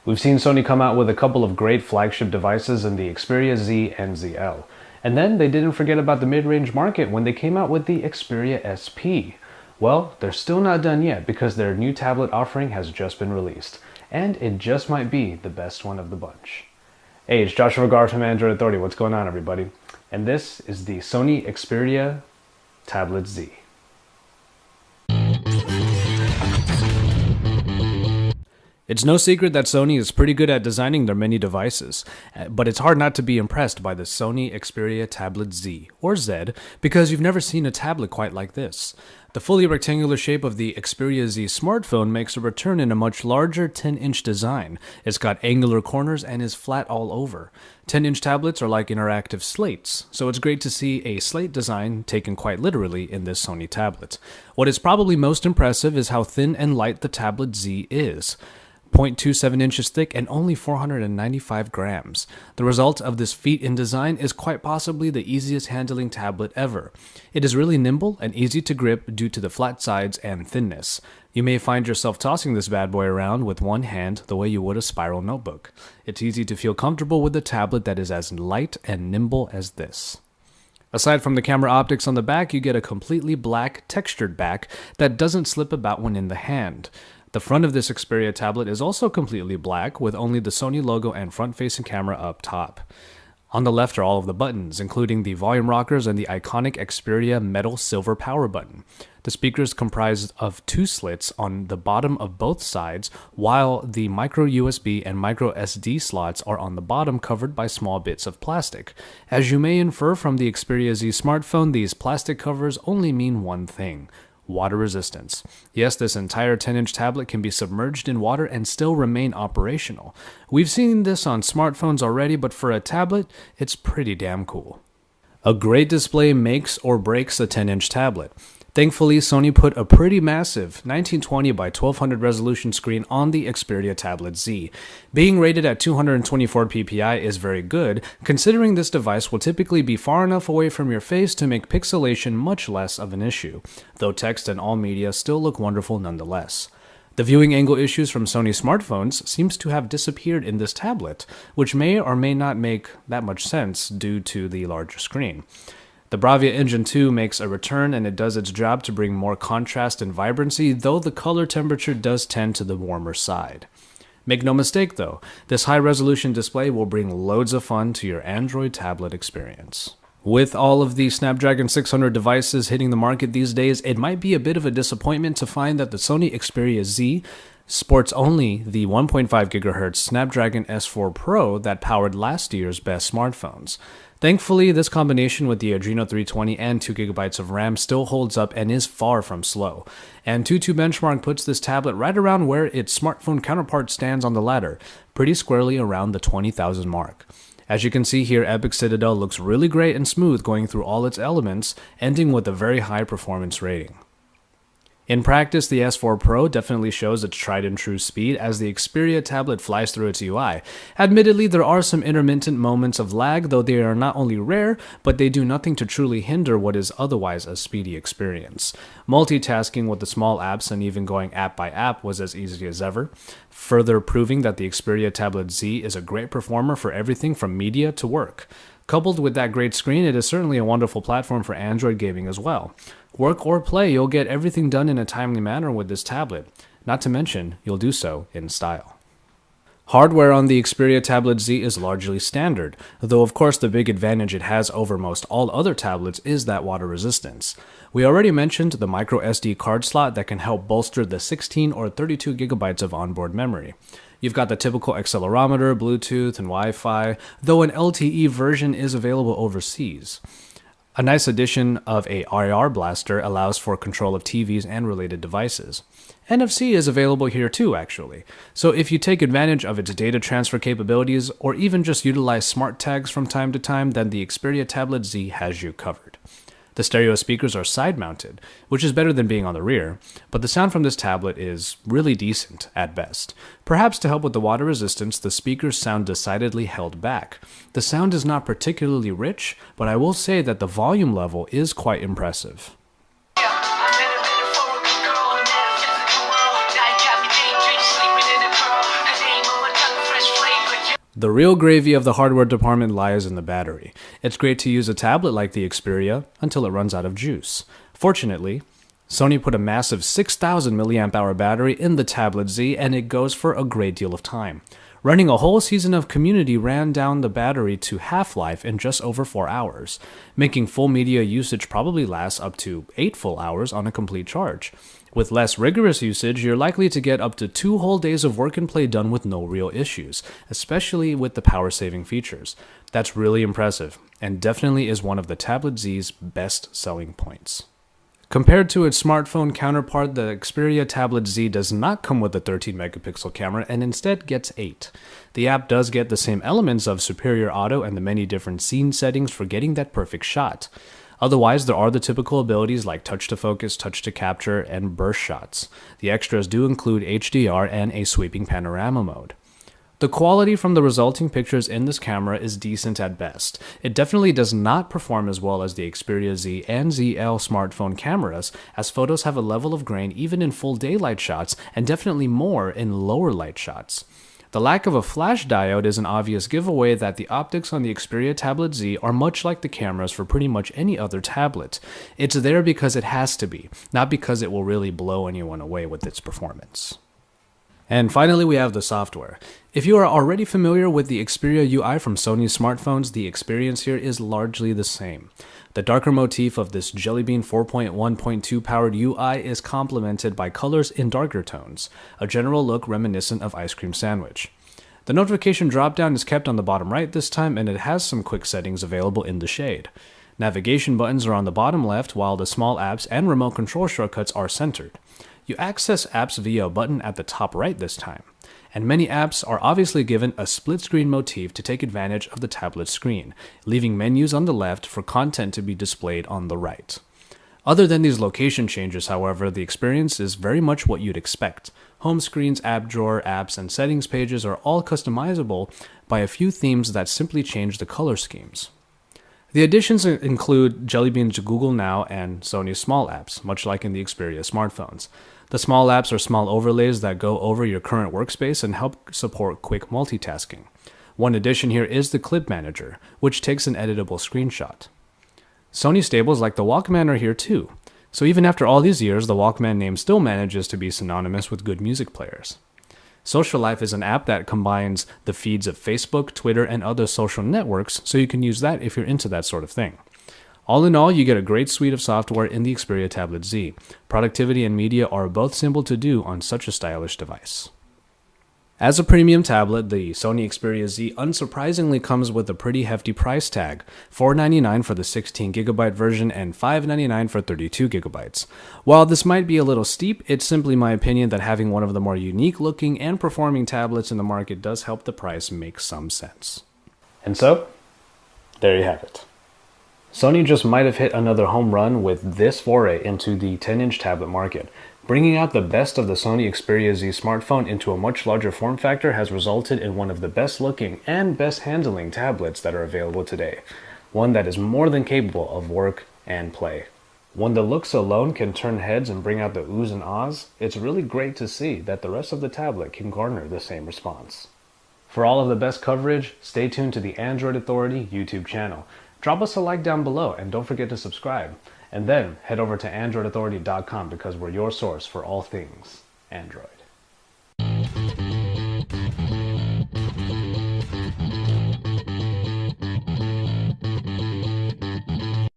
We've seen Sony come out with a couple of great flagship devices in the Xperia Z and ZL. And then they didn't forget about the mid-range market when they came out with the Xperia SP. Well, they're still not done yet because their new tablet offering has just been released. And it just might be the best one of the bunch. Hey, it's Joshua Vergara from Android Authority. What's going on, everybody? And this is the Sony Xperia Tablet Z. It's no secret that Sony is pretty good at designing their many devices, but it's hard not to be impressed by the Sony Xperia Tablet Z, or Z, because you've never seen a tablet quite like this. The fully rectangular shape of the Xperia Z smartphone makes a return in a much larger 10-inch design. It's got angular corners and is flat all over. 10-inch tablets are like interactive slates, so it's great to see a slate design taken quite literally in this Sony tablet. What is probably most impressive is how thin and light the Tablet Z is. 0.27 inches thick and only 495 grams. The result of this feat in design is quite possibly the easiest handling tablet ever. It is really nimble and easy to grip due to the flat sides and thinness. You may find yourself tossing this bad boy around with one hand the way you would a spiral notebook. It's easy to feel comfortable with a tablet that is as light and nimble as this. Aside from the camera optics on the back, you get a completely black, textured back that doesn't slip about when in the hand. The front of this Xperia tablet is also completely black, with only the Sony logo and front-facing camera up top. On the left are all of the buttons, including the volume rockers and the iconic Xperia metal silver power button. The speakers comprise of two slits on the bottom of both sides, while the micro USB and micro SD slots are on the bottom, covered by small bits of plastic. As you may infer from the Xperia Z smartphone, these plastic covers only mean one thing: water resistance. Yes, this entire 10-inch tablet can be submerged in water and still remain operational. We've seen this on smartphones already, but for a tablet, it's pretty damn cool. A great display makes or breaks a 10-inch tablet. Thankfully, Sony put a pretty massive 1920 by 1200 resolution screen on the Xperia Tablet Z. Being rated at 224 ppi is very good, considering this device will typically be far enough away from your face to make pixelation much less of an issue, though text and all media still look wonderful nonetheless. The viewing angle issues from Sony smartphones seems to have disappeared in this tablet, which may or may not make that much sense due to the larger screen. The Bravia Engine 2 makes a return, and it does its job to bring more contrast and vibrancy, though the color temperature does tend to the warmer side. Make no mistake though, this high-resolution display will bring loads of fun to your Android tablet experience. With all of the Snapdragon 600 devices hitting the market these days, it might be a bit of a disappointment to find that the Sony Xperia Z sports only the 1.5 GHz Snapdragon S4 Pro that powered last year's best smartphones. Thankfully, this combination with the Adreno 320 and 2GB of RAM still holds up and is far from slow. And AnTuTu Benchmark puts this tablet right around where its smartphone counterpart stands on the ladder, pretty squarely around the 20,000 mark. As you can see here, Epic Citadel looks really great and smooth going through all its elements, ending with a very high performance rating. In practice, the S4 Pro definitely shows its tried and true speed as the Xperia tablet flies through its UI. Admittedly, there are some intermittent moments of lag, though they are not only rare, but they do nothing to truly hinder what is otherwise a speedy experience. Multitasking with the small apps and even going app by app was as easy as ever, further proving that the Xperia Tablet Z is a great performer for everything from media to work. Coupled with that great screen, it is certainly a wonderful platform for Android gaming as well. Work or play, you'll get everything done in a timely manner with this tablet. Not to mention, you'll do so in style. Hardware on the Xperia Tablet Z is largely standard, though of course the big advantage it has over most all other tablets is that water resistance. We already mentioned the micro SD card slot that can help bolster the 16 or 32 GB of onboard memory. You've got the typical accelerometer, Bluetooth, and Wi-Fi, though an LTE version is available overseas. A nice addition of a IR blaster allows for control of TVs and related devices. NFC is available here too, actually. So if you take advantage of its data transfer capabilities, or even just utilize smart tags from time to time, then the Xperia Tablet Z has you covered. The stereo speakers are side-mounted, which is better than being on the rear, but the sound from this tablet is really decent at best. Perhaps to help with the water resistance, the speakers sound decidedly held back. The sound is not particularly rich, but I will say that the volume level is quite impressive. The real gravy of the hardware department lies in the battery. It's great to use a tablet like the Xperia until it runs out of juice. Fortunately, Sony put a massive 6,000 mAh battery in the Tablet Z, and it goes for a great deal of time. Running a whole season of Community ran down the battery to half-life in just over 4 hours, making full media usage probably last up to 8 full hours on a complete charge. With less rigorous usage, you're likely to get up to 2 whole days of work and play done with no real issues, especially with the power-saving features. That's really impressive, and definitely is one of the Tablet Z's best selling points. Compared to its smartphone counterpart, the Xperia Tablet Z does not come with a 13-megapixel camera and instead gets 8. The app does get the same elements of superior auto and the many different scene settings for getting that perfect shot. Otherwise, there are the typical abilities like touch to focus, touch to capture, and burst shots. The extras do include HDR and a sweeping panorama mode. The quality from the resulting pictures in this camera is decent at best. It definitely does not perform as well as the Xperia Z and ZL smartphone cameras, as photos have a level of grain even in full daylight shots and definitely more in lower light shots. The lack of a flash diode is an obvious giveaway that the optics on the Xperia Tablet Z are much like the cameras for pretty much any other tablet. It's there because it has to be, not because it will really blow anyone away with its performance. And finally, we have the software. If you are already familiar with the Xperia UI from Sony's smartphones, the experience here is largely the same. The darker motif of this Jelly Bean 4.1.2 powered UI is complemented by colors in darker tones, a general look reminiscent of ice cream sandwich. The notification dropdown is kept on the bottom right this time, and it has some quick settings available in the shade. Navigation buttons are on the bottom left, while the small apps and remote control shortcuts are centered. You access apps via a button at the top right this time, and many apps are obviously given a split screen motif to take advantage of the tablet screen, leaving menus on the left for content to be displayed on the right. Other than these location changes, however, the experience is very much what you'd expect. Home screens, app drawer, apps, and settings pages are all customizable by a few themes that simply change the color schemes. The additions include Jelly Bean's Google Now and Sony's small apps, much like in the Xperia smartphones. The small apps are small overlays that go over your current workspace and help support quick multitasking. One addition here is the Clip Manager, which takes an editable screenshot. Sony staples like the Walkman are here too, so even after all these years, the Walkman name still manages to be synonymous with good music players. Social Life is an app that combines the feeds of Facebook, Twitter, and other social networks, so you can use that if you're into that sort of thing. All in all, you get a great suite of software in the Xperia Tablet Z. Productivity and media are both simple to do on such a stylish device. As a premium tablet, the Sony Xperia Z unsurprisingly comes with a pretty hefty price tag, $499 for the 16GB version and $599 for 32GB. While this might be a little steep, it's simply my opinion that having one of the more unique looking and performing tablets in the market does help the price make some sense. And so, there you have it. Sony just might have hit another home run with this foray into the 10-inch tablet market. Bringing out the best of the Sony Xperia Z smartphone into a much larger form factor has resulted in one of the best looking and best handling tablets that are available today. One that is more than capable of work and play. When the looks alone can turn heads and bring out the oohs and ahs, it's really great to see that the rest of the tablet can garner the same response. For all of the best coverage, stay tuned to the Android Authority YouTube channel. Drop us a like down below and don't forget to subscribe. And then head over to androidauthority.com because we're your source for all things Android.